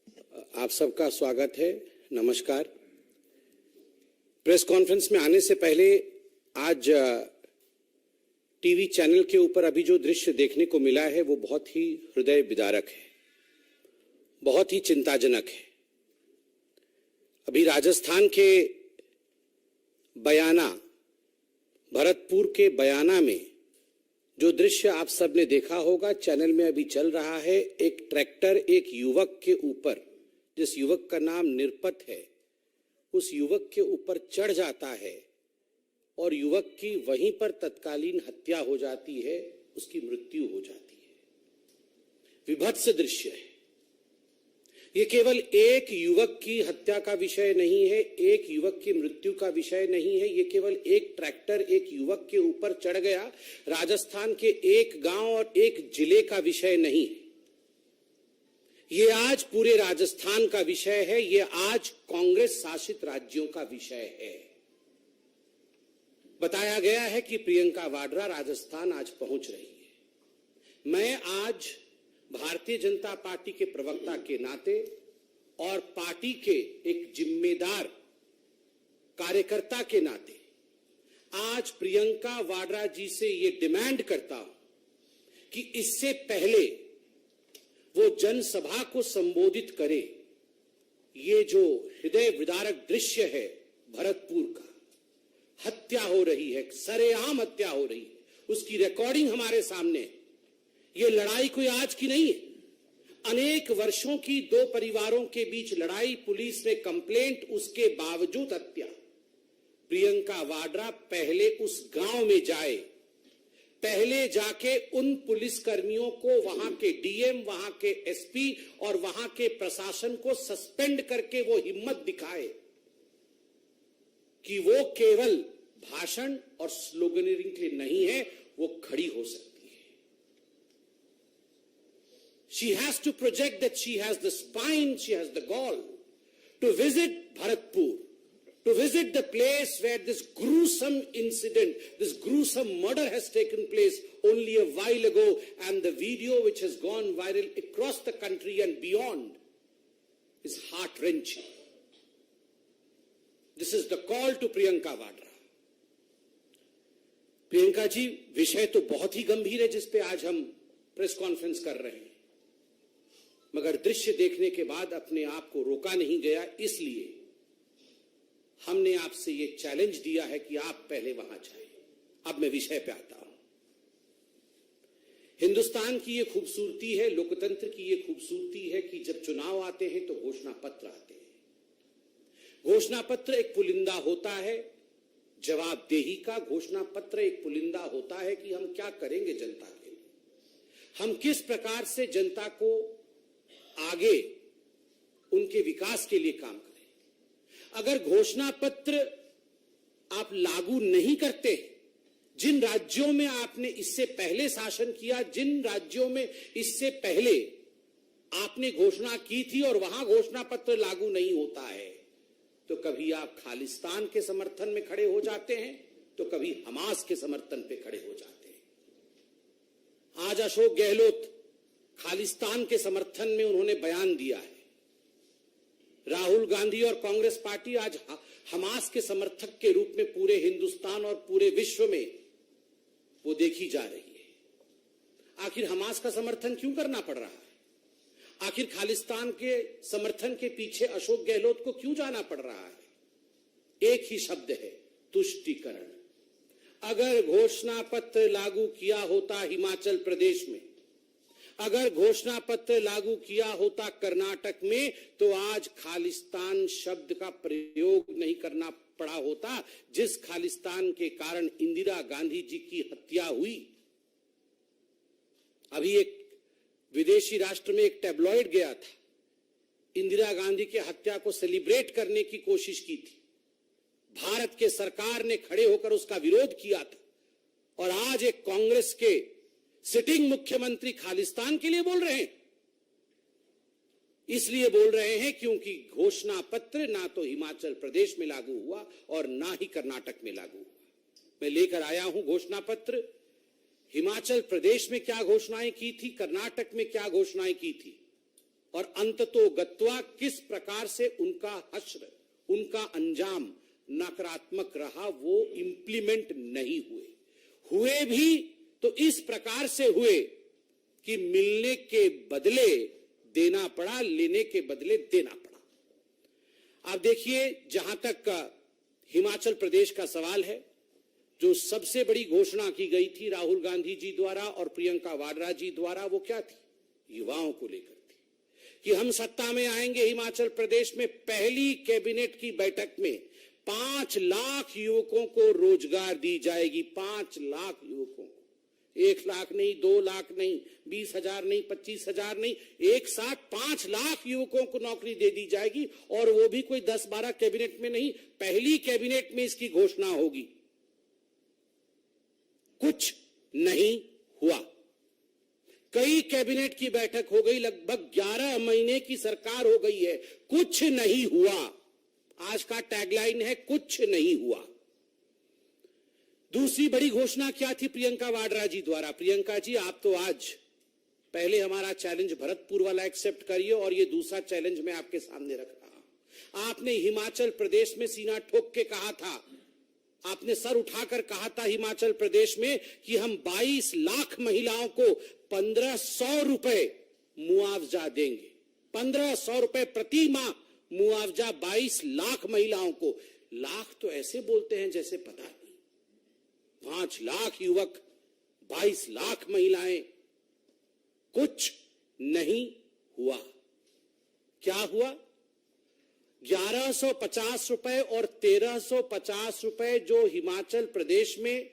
आप सबका स्वागत है। नमस्कार। प्रेस कॉन्फ्रेंस में आने से पहले आज टीवी चैनल के ऊपर अभी जो दृश्य देखने को मिला है वो बहुत ही हृदय विदारक है, बहुत ही चिंताजनक है। अभी राजस्थान के बयाना, भरतपुर के बयाना में जो दृश्य आप सबने देखा होगा, चैनल में अभी चल रहा है। एक ट्रैक्टर एक युवक के ऊपर, जिस युवक का नाम निरपत है, उस युवक के ऊपर चढ़ जाता है और युवक की वहीं पर तत्कालीन हत्या हो जाती है, उसकी मृत्यु हो जाती है। विभत्स दृश्य है। ये केवल एक युवक की हत्या का विषय नहीं है, एक युवक की मृत्यु का विषय नहीं है। ये केवल एक ट्रैक्टर एक युवक के ऊपर चढ़ गया, राजस्थान के एक गांव और एक जिले का विषय नहीं है। ये आज पूरे राजस्थान का विषय है। ये आज कांग्रेस शासित राज्यों का विषय है। बताया गया है कि प्रियंका वाड्रा राजस्थान आज पहुंच रही है। मैं आज भारतीय जनता पार्टी के प्रवक्ता के नाते और पार्टी के एक जिम्मेदार कार्यकर्ता के नाते आज प्रियंका वाड्रा जी से ये डिमांड करता हूं कि इससे पहले वो जनसभा को संबोधित करे। ये जो हृदय विदारक दृश्य है भरतपुर का, हत्या हो रही है, सरेआम हत्या हो रही है, उसकी रिकॉर्डिंग हमारे सामने है। ये लड़ाई कोई आज की नहीं है। अनेक वर्षों की दो परिवारों के बीच लड़ाई, पुलिस ने कंप्लेंट, उसके बावजूद हत्या। प्रियंका वाड्रा पहले उस गांव में जाए, पहले जाके उन पुलिस कर्मियों को, वहां के डीएम, वहां के एसपी और वहां के प्रशासन को सस्पेंड करके वो हिम्मत दिखाए कि वो केवल भाषण और स्लोगनिंग के लिए नहीं है, वो खड़ी हो सकती है। She has to project that she has the spine, she has the gall to visit Bharatpur, to visit the place where this gruesome incident, this gruesome murder has taken place only a while ago, and the video which has gone viral across the country and beyond is heart-wrenching. This is the call to Priyanka Vadra. Priyanka ji, विषय तो बहुत ही गंभीर है जिस पे आज हम press conference कर रहे हैं, मगर दृश्य देखने के बाद अपने आप को रोका नहीं गया। इसलिए हमने आपसे ये चैलेंज दिया है कि आप पहले वहां जाएं। अब मैं विषय पे आता हूं। हिंदुस्तान की ये खूबसूरती है, लोकतंत्र की ये खूबसूरती है कि जब चुनाव आते हैं तो घोषणा पत्र आते हैं। घोषणा पत्र एक पुलिंदा होता है, जवाबदेही का घोषणा पत्र एक पुलिंदा होता है कि हम क्या करेंगे जनता के लिए, हम किस प्रकार से जनता को आगे उनके विकास के लिए काम करें। अगर घोषणा पत्र आप लागू नहीं करते, जिन राज्यों में आपने इससे पहले शासन किया, जिन राज्यों में इससे पहले आपने घोषणा की थी और वहां घोषणा पत्र लागू नहीं होता है, तो कभी आप खालिस्तान के समर्थन में खड़े हो जाते हैं, तो कभी हमास के समर्थन पे खड़े हो जाते हैं। आज अशोक गहलोत खालिस्तान के समर्थन में उन्होंने बयान दिया है। राहुल गांधी और कांग्रेस पार्टी आज हमास के समर्थक के रूप में पूरे हिंदुस्तान और पूरे विश्व में वो देखी जा रही है। आखिर हमास का समर्थन क्यों करना पड़ रहा है? आखिर खालिस्तान के समर्थन के पीछे अशोक गहलोत को क्यों जाना पड़ रहा है? एक ही शब्द है, तुष्टीकरण। अगर घोषणा पत्र लागू किया होता हिमाचल प्रदेश में, अगर घोषणा पत्र लागू किया होता कर्नाटक में, तो आज खालिस्तान शब्द का प्रयोग नहीं करना पड़ा होता, जिस खालिस्तान के कारण इंदिरा गांधी जी की हत्या हुई। अभी एक विदेशी राष्ट्र में एक टैब्लॉइड गया था, इंदिरा गांधी की हत्या को सेलिब्रेट करने की कोशिश की थी। भारत के सरकार ने खड़े होकर उसका विरोध किया था, और आज एक कांग्रेस के सिटिंग मुख्यमंत्री खालिस्तान के लिए बोल रहे हैं। इसलिए बोल रहे हैं क्योंकि घोषणा पत्र ना तो हिमाचल प्रदेश में लागू हुआ और ना ही कर्नाटक में लागू हुआ। मैं लेकर आया हूं घोषणा पत्र। हिमाचल प्रदेश में क्या घोषणाएं की थी, कर्नाटक में क्या घोषणाएं की थी, और अंततो गत्वा किस प्रकार से उनका हश्र, उनका अंजाम नकारात्मक रहा, वो इंप्लीमेंट नहीं हुए भी तो इस प्रकार से हुए कि मिलने के बदले देना पड़ा, लेने के बदले देना पड़ा। आप देखिए, जहां तक हिमाचल प्रदेश का सवाल है, जो सबसे बड़ी घोषणा की गई थी राहुल गांधी जी द्वारा और प्रियंका वाड्रा जी द्वारा, वो क्या थी? युवाओं को लेकर थी कि हम सत्ता में आएंगे। हिमाचल प्रदेश में पहली कैबिनेट की बैठक में 5 लाख युवकों को रोजगार दी जाएगी। 5 लाख युवकों को, 1 लाख नहीं, 2 लाख नहीं, 20,000 नहीं, 25,000 नहीं, एक साथ 5 लाख युवकों को नौकरी दे दी जाएगी। और वो भी कोई 10-12 कैबिनेट में नहीं, पहली कैबिनेट में इसकी घोषणा होगी। कुछ नहीं हुआ। कई कैबिनेट की बैठक हो गई, लगभग 11 महीने की सरकार हो गई है, कुछ नहीं हुआ। आज का टैगलाइन है, कुछ नहीं हुआ। दूसरी बड़ी घोषणा क्या थी प्रियंका वाड्रा जी द्वारा? प्रियंका जी, आप तो आज पहले हमारा चैलेंज भरतपुर वाला एक्सेप्ट करिए और ये दूसरा चैलेंज मैं आपके सामने रख रहा हूं। आपने हिमाचल प्रदेश में सीना ठोक के कहा था, आपने सर उठाकर कहा था हिमाचल प्रदेश में कि हम 22 लाख महिलाओं को 1,500 रुपए मुआवजा देंगे। 1,500 रुपए प्रति माह मुआवजा 22 लाख महिलाओं को। लाख तो ऐसे बोलते हैं जैसे पता नहीं। 5 लाख युवक, 22 लाख महिलाएं, कुछ नहीं हुआ। क्या हुआ? 1150 रुपए और 1350 रुपए जो हिमाचल प्रदेश में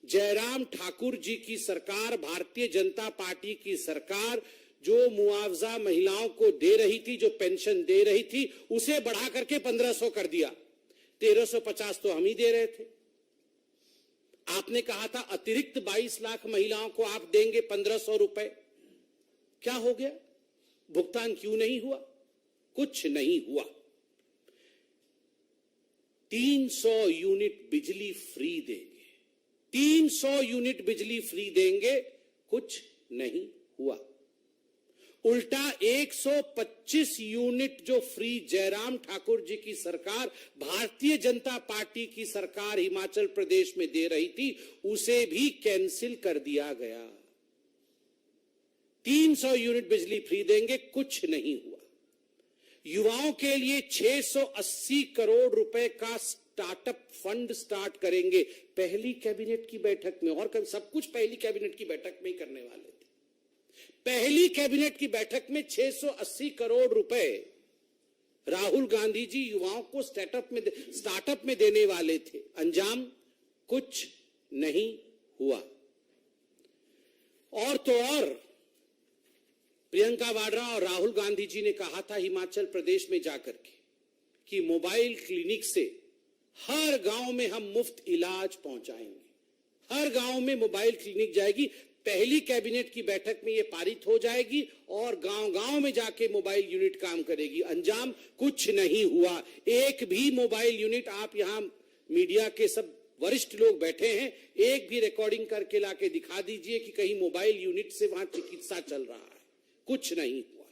जयराम ठाकुर जी की सरकार, भारतीय जनता पार्टी की सरकार जो मुआवजा महिलाओं को दे रही थी, जो पेंशन दे रही थी, उसे बढ़ा करके 1,500 कर दिया। 1350 तो हम ही दे रहे थे। आपने कहा था अतिरिक्त 22 लाख महिलाओं को आप देंगे 1,500 रुपए। क्या हो गया? भुगतान क्यों नहीं हुआ? कुछ नहीं हुआ। 300 यूनिट बिजली फ्री देंगे, 300 यूनिट बिजली फ्री देंगे, कुछ नहीं हुआ। उल्टा 125 यूनिट जो फ्री जयराम ठाकुर जी की सरकार, भारतीय जनता पार्टी की सरकार हिमाचल प्रदेश में दे रही थी, उसे भी कैंसिल कर दिया गया। 300 यूनिट बिजली फ्री देंगे, कुछ नहीं हुआ। युवाओं के लिए 680 करोड़ रुपए का स्टार्टअप फंड स्टार्ट करेंगे पहली कैबिनेट की बैठक में। और सब कुछ पहली कैबिनेट की बैठक में ही करने वाले थे। पहली कैबिनेट की बैठक में 680 करोड़ रुपए राहुल गांधी जी युवाओं को स्टार्टअप में देने वाले थे। अंजाम कुछ नहीं हुआ। और तो और प्रियंका वाड्रा और राहुल गांधी जी ने कहा था हिमाचल प्रदेश में जाकर के कि मोबाइल क्लिनिक से हर गांव में हम मुफ्त इलाज पहुंचाएंगे। हर गांव में मोबाइल क्लिनिक जाएगी। पहली कैबिनेट की बैठक में यह पारित हो जाएगी और गांव-गांव में जाके मोबाइल यूनिट काम करेगी। अंजाम कुछ नहीं हुआ। एक भी मोबाइल यूनिट, आप यहां मीडिया के सब वरिष्ठ लोग बैठे हैं, एक भी रिकॉर्डिंग करके लाके दिखा दीजिए कि कहीं मोबाइल यूनिट से वहां चिकित्सा चल रहा है। कुछ नहीं हुआ।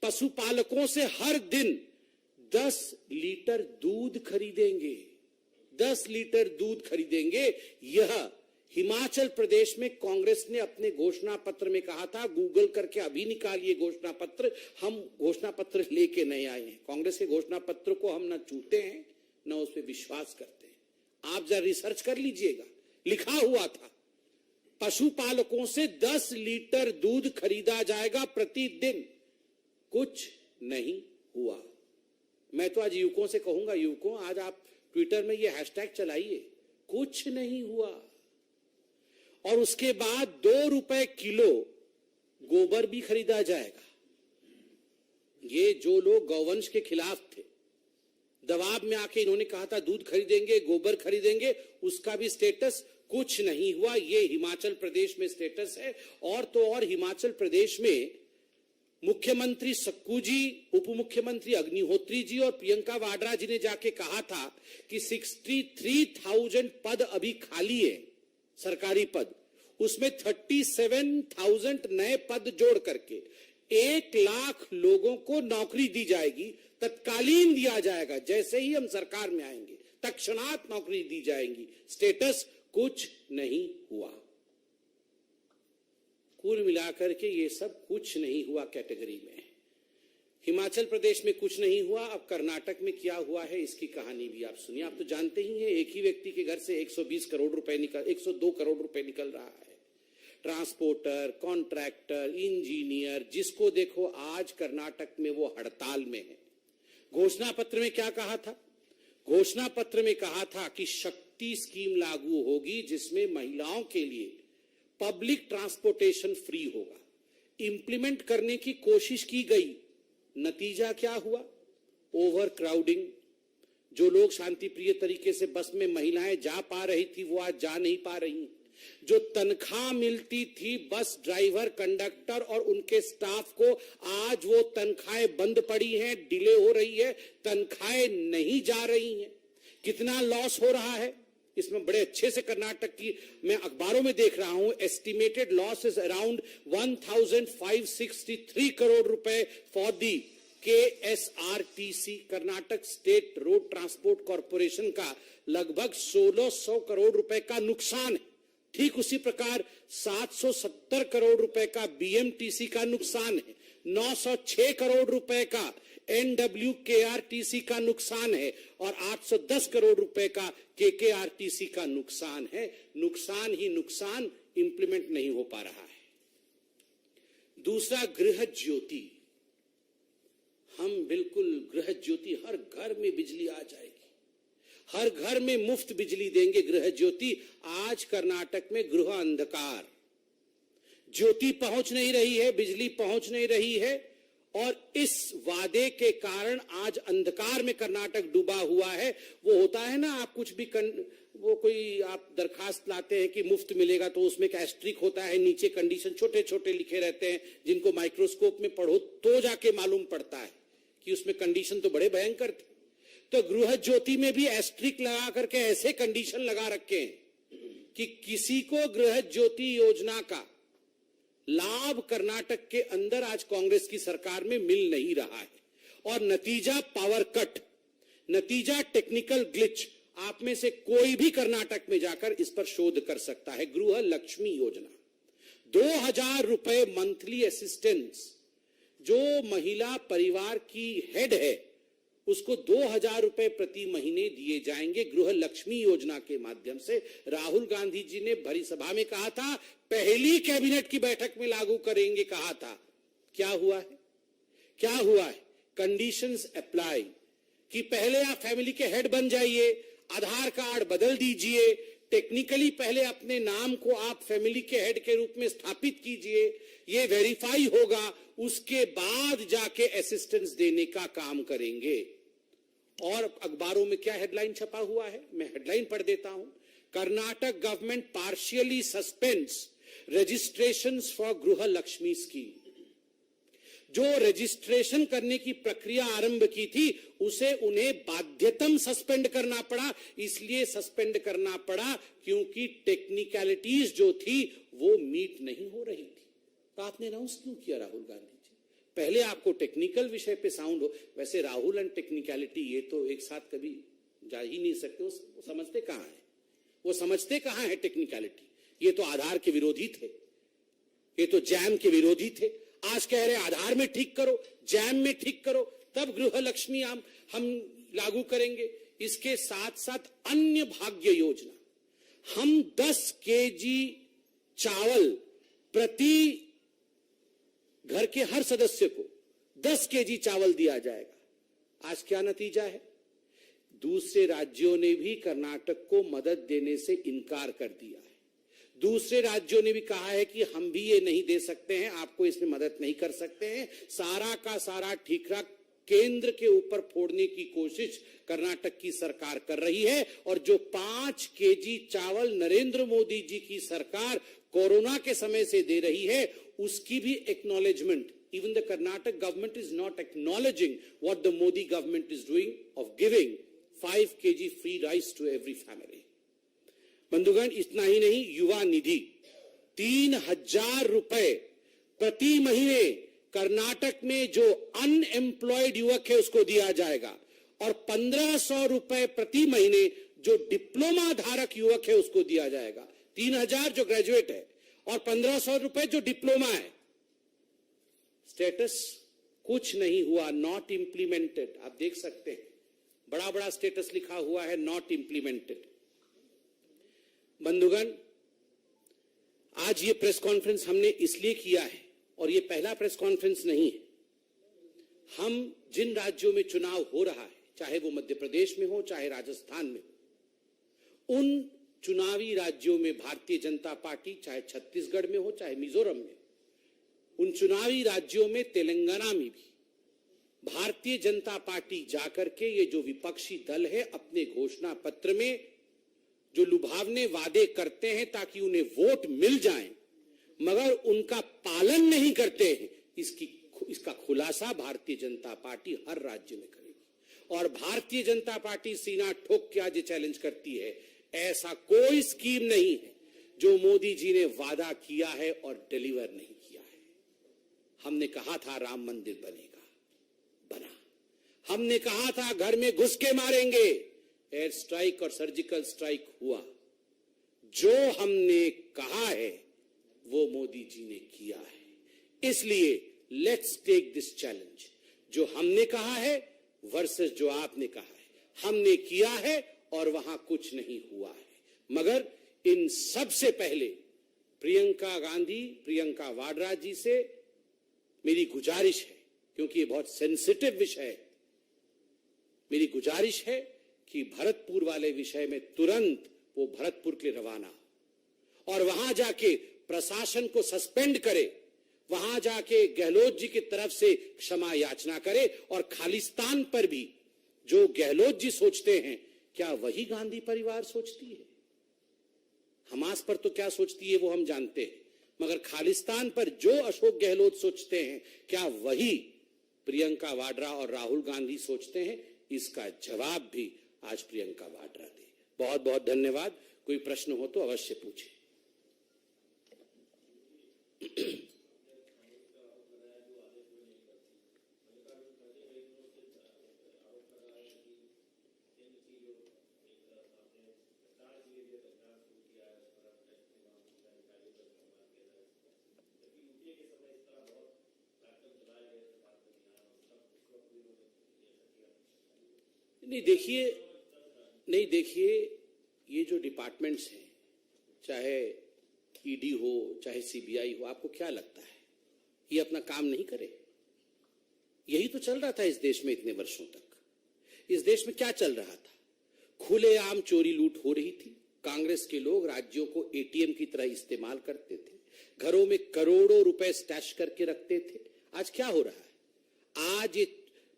पशुपालकों से हर दिन 10 लीटर दूध खरीदेंगे, 10 लीटर दूध खरीदेंगे। यह हिमाचल प्रदेश में कांग्रेस ने अपने घोषणा पत्र में कहा था। गूगल करके अभी निकालिए घोषणा पत्र। हम घोषणा पत्र लेके नहीं आए हैं। कांग्रेस के घोषणा पत्र को हम न छूते हैं न उस पर विश्वास करते हैं। आप जरा रिसर्च कर लीजिएगा, लिखा हुआ था पशुपालकों से 10 लीटर दूध खरीदा जाएगा प्रतिदिन। कुछ नहीं हुआ। मैं तो आज युवकों से कहूंगा, युवकों आज आप ट्विटर में ये हैशटैग चलाइए, कुछ नहीं हुआ। और उसके बाद 2 रुपए किलो गोबर भी खरीदा जाएगा। ये जो लोग गौवंश के खिलाफ थे, दबाव में आके इन्होंने कहा था दूध खरीदेंगे, गोबर खरीदेंगे, उसका भी स्टेटस कुछ नहीं हुआ। ये हिमाचल प्रदेश में स्टेटस है। और तो और हिमाचल प्रदेश में मुख्यमंत्री सक्कू जी, उप मुख्यमंत्री अग्निहोत्री जी और प्रियंका वाड्रा जी ने जाके कहा था कि 63,000 पद अभी खाली है, सरकारी पद। उसमें 37,000 नए पद जोड़ करके 1 लाख लोगों को नौकरी दी जाएगी, तत्कालीन दिया जाएगा। जैसे ही हम सरकार में आएंगे तत्क्षणात नौकरी दी जाएगी। स्टेटस कुछ नहीं हुआ। कुल मिलाकर के ये सब कुछ नहीं हुआ कैटेगरी में। हिमाचल प्रदेश में कुछ नहीं हुआ। अब कर्नाटक में क्या हुआ है इसकी कहानी भी आप सुनिए। आप तो जानते ही हैं, एक ही व्यक्ति के घर से 120 करोड़ रुपए 102 करोड़ रुपए निकल रहा है। ट्रांसपोर्टर, कॉन्ट्रैक्टर, इंजीनियर, जिसको देखो आज कर्नाटक में वो हड़ताल में है। घोषणा पत्र में क्या कहा था? घोषणा पत्र में कहा था कि शक्ति स्कीम लागू होगी, जिसमें महिलाओं के लिए पब्लिक ट्रांसपोर्टेशन फ्री होगा। इंप्लीमेंट करने की कोशिश की गई, नतीजा क्या हुआ? Over crowding. जो लोग शांतिप्रिय तरीके से बस में महिलाएं जा पा रही थी वो आज जा नहीं पा रही। जो तनख्वाह मिलती थी बस ड्राइवर, कंडक्टर और उनके स्टाफ को, आज वो तनख्वाहें बंद पड़ी हैं, डिले हो रही है, तनख्वाहें नहीं जा रही हैं। कितना लॉस हो रहा है इसमें बड़े अच्छे से कर्नाटक की मैं अखबारों में देख रहा हूं। Estimated loss is around 1563 crore रुपए for the KSRTC, Karnataka state road transport corporation का लगभग 1600 करोड़ रुपए का नुकसान है। ठीक उसी प्रकार 770 करोड़ रुपए का BMTC का नुकसान है। 906 करोड़ रुपए का NWKRTC का नुकसान है और 810 करोड़ रुपए का KKRTC का नुकसान है। नुकसान ही नुकसान, इंप्लीमेंट नहीं हो पा रहा है। दूसरा, गृह ज्योति। हम बिल्कुल गृह ज्योति, हर घर में बिजली आ जाएगी, हर घर में मुफ्त बिजली देंगे गृह ज्योति। आज कर्नाटक में गृह अंधकार, ज्योति पहुंच नहीं रही है, बिजली पहुंच नहीं रही है और इस वादे के कारण आज अंधकार में कर्नाटक डूबा हुआ है। वो होता है ना, आप कुछ भी वो कोई आप दरखास्त लाते हैं कि मुफ्त मिलेगा तो उसमें एक एस्ट्रिक होता है, नीचे कंडीशन छोटे छोटे लिखे रहते हैं, जिनको माइक्रोस्कोप में पढ़ो तो जाके मालूम पड़ता है कि उसमें कंडीशन तो बड़े भयंकर थे। तो गृह ज्योति में भी एस्ट्रिक लगा करके ऐसे कंडीशन लगा रखे हैं कि किसी को गृह ज्योति योजना का लाभ कर्नाटक के अंदर आज कांग्रेस की सरकार में मिल नहीं रहा है। और नतीजा पावर कट, नतीजा टेक्निकल ग्लिच। आप में से कोई भी कर्नाटक में जाकर इस पर शोध कर सकता है। गृह लक्ष्मी योजना, 2000 रुपए मंथली असिस्टेंस। जो महिला परिवार की हेड है उसको 2000 रुपए प्रति महीने दिए जाएंगे गृह लक्ष्मी योजना के माध्यम से। राहुल गांधी जी ने भरी सभा में कहा था, पहली कैबिनेट की बैठक में लागू करेंगे कहा था। क्या हुआ है? क्या हुआ है? कंडीशंस अप्लाई कि पहले आप फैमिली के हेड बन जाइए, आधार कार्ड बदल दीजिए, टेक्निकली पहले अपने नाम को आप फैमिली के हेड के रूप में स्थापित कीजिए, ये वेरीफाई होगा, उसके बाद जाके असिस्टेंस देने का काम करेंगे। और अखबारों में क्या हेडलाइन छपा हुआ है, मैं हेडलाइन पढ़ देता हूं। Karnataka government partially suspends registrations for गृह लक्ष्मी स्कीम। जो रजिस्ट्रेशन करने की प्रक्रिया आरंभ की थी उसे उन्हें बाध्यतम सस्पेंड करना पड़ा। इसलिए सस्पेंड करना पड़ा क्योंकि टेक्निकलिटीज जो थी वो मीट नहीं हो रही थी। तो आपने अनाउंस क्यों किया राहुल गांधी जी? पहले आपको टेक्निकल विषय पे साउंड हो। वैसे राहुल एंड टेक्निकलिटी ये तो एक साथ कभी जा ही नहीं सकते। वो समझते कहां है? वो समझते कहां है टेक्निकलिटी? ये तो आधार के विरोधी थे, ये तो जैम के विरोधी थे। आज कह रहे आधार में ठीक करो, जैम में ठीक करो, तब गृह लक्ष्मी हम लागू करेंगे। इसके साथ साथ अन्य भाग्य योजना, हम 10 केजी चावल प्रति घर के हर सदस्य को 10 केजी चावल दिया जाएगा। आज क्या नतीजा है? दूसरे राज्यों ने भी कर्नाटक को मदद देने से इनकार कर दिया है। दूसरे राज्यों ने भी कहा है कि हम भी ये नहीं दे सकते हैं, आपको इसमें मदद नहीं कर सकते हैं। सारा का सारा ठीकरा केंद्र के ऊपर फोड़ने की कोशिश कर्नाटक की सरकार कर रही है। और जो 5 केजी चावल नरेंद्र मोदी जी की सरकार कोरोना के समय से दे रही है, उसकी भी acknowledgement, even the Karnataka government is not acknowledging what the Modi government is doing of giving 5 kg free rice to every family. बंधुगण, इतना ही नहीं, युवा निधि 3000 रुपए प्रति महीने कर्नाटक में जो अनएम्प्लॉयड युवक है उसको दिया जाएगा और 1500 रुपए प्रति महीने जो डिप्लोमा धारक युवक है उसको दिया जाएगा। 3000 जो ग्रेजुएट है और 1500 रुपए जो डिप्लोमा है। स्टेटस कुछ नहीं हुआ, नॉट इंप्लीमेंटेड। आप देख सकते हैं बड़ा बड़ा स्टेटस लिखा हुआ है, नॉट इंप्लीमेंटेड। बंधुगण, आज ये प्रेस कॉन्फ्रेंस हमने इसलिए किया है और ये पहला प्रेस कॉन्फ्रेंस नहीं है। हम जिन राज्यों में चुनाव हो रहा है, चाहे वो मध्य प्रदेश में हो चाहे राजस्थान में हो, उन चुनावी राज्यों में भारतीय जनता पार्टी, चाहे छत्तीसगढ़ में हो चाहे मिजोरम में, उन चुनावी राज्यों में तेलंगाना में भी भारतीय जनता पार्टी जाकर के ये जो विपक्षी दल है अपने घोषणा पत्र में जो लुभावने वादे करते हैं ताकि उन्हें वोट मिल जाए मगर उनका पालन नहीं करते हैं, इसका खुलासा भारतीय जनता पार्टी हर राज्य में करेगी। और भारतीय जनता पार्टी सीना ठोक के आज चैलेंज करती है, ऐसा कोई स्कीम नहीं है जो मोदी जी ने वादा किया है और डिलीवर नहीं किया है। हमने कहा था राम मंदिर बनेगा, बना। हमने कहा था घर में घुस के मारेंगे, एयर स्ट्राइक और सर्जिकल स्ट्राइक हुआ। जो हमने कहा है वो मोदी जी ने किया है। इसलिए लेट्स टेक दिस चैलेंज। जो हमने कहा है वर्सेस जो आपने कहा है, हमने किया है और वहां कुछ नहीं हुआ है। मगर इन सबसे पहले प्रियंका गांधी, प्रियंका वाड्रा जी से मेरी गुजारिश है, क्योंकि ये बहुत सेंसिटिव विषय है, मेरी गुजारिश है कि भरतपुर वाले विषय में तुरंत वो भरतपुर के लिए रवाना हो और वहां जाके प्रशासन को सस्पेंड करे, वहां जाके गहलोत जी की तरफ से क्षमा याचना करे। और खालिस्तान पर भी जो गहलोत जी सोचते हैं, क्या वही गांधी परिवार सोचती है? हमास पर तो क्या सोचती है वो हम जानते हैं, मगर खालिस्तान पर जो अशोक गहलोत सोचते हैं, क्या वही प्रियंका वाड्रा और राहुल गांधी सोचते हैं? इसका जवाब भी आज प्रियंका वाड्रा दे। बहुत बहुत धन्यवाद। कोई प्रश्न हो तो अवश्य पूछे। नहीं देखिए, ये जो डिपार्टमेंट्स हैं, चाहे ईडी हो चाहे सीबीआई हो, आपको क्या लगता है ये अपना काम नहीं करे? यही तो चल रहा था इस देश में इतने वर्षों तक। इस देश में क्या चल रहा था? खुलेआम चोरी लूट हो रही थी। कांग्रेस के लोग राज्यों को एटीएम की तरह इस्तेमाल करते थे, घरों में करोड़ों रुपए स्टैश करके रखते थे। आज क्या हो रहा है? आज ये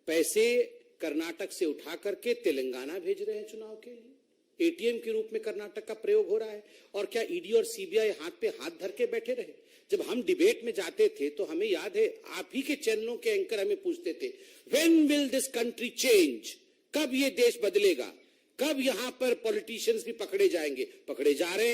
पैसे कर्नाटक से उठा करके तेलंगाना भेज रहे हैं चुनाव के लिए। एटीएम के रूप में कर्नाटक का प्रयोग हो रहा है। और क्या ईडी और सीबीआई हाथ पे हाथ धर के बैठे रहे? जब हम डिबेट में जाते थे तो हमें याद है आप ही के चैनलों के एंकर हमें पूछते थे, when will this country change? कब ये देश बदलेगा? कब यहां पर पॉलिटिशियंस भी पकड़े जाएंगे? पकड़े जा रहे हैं।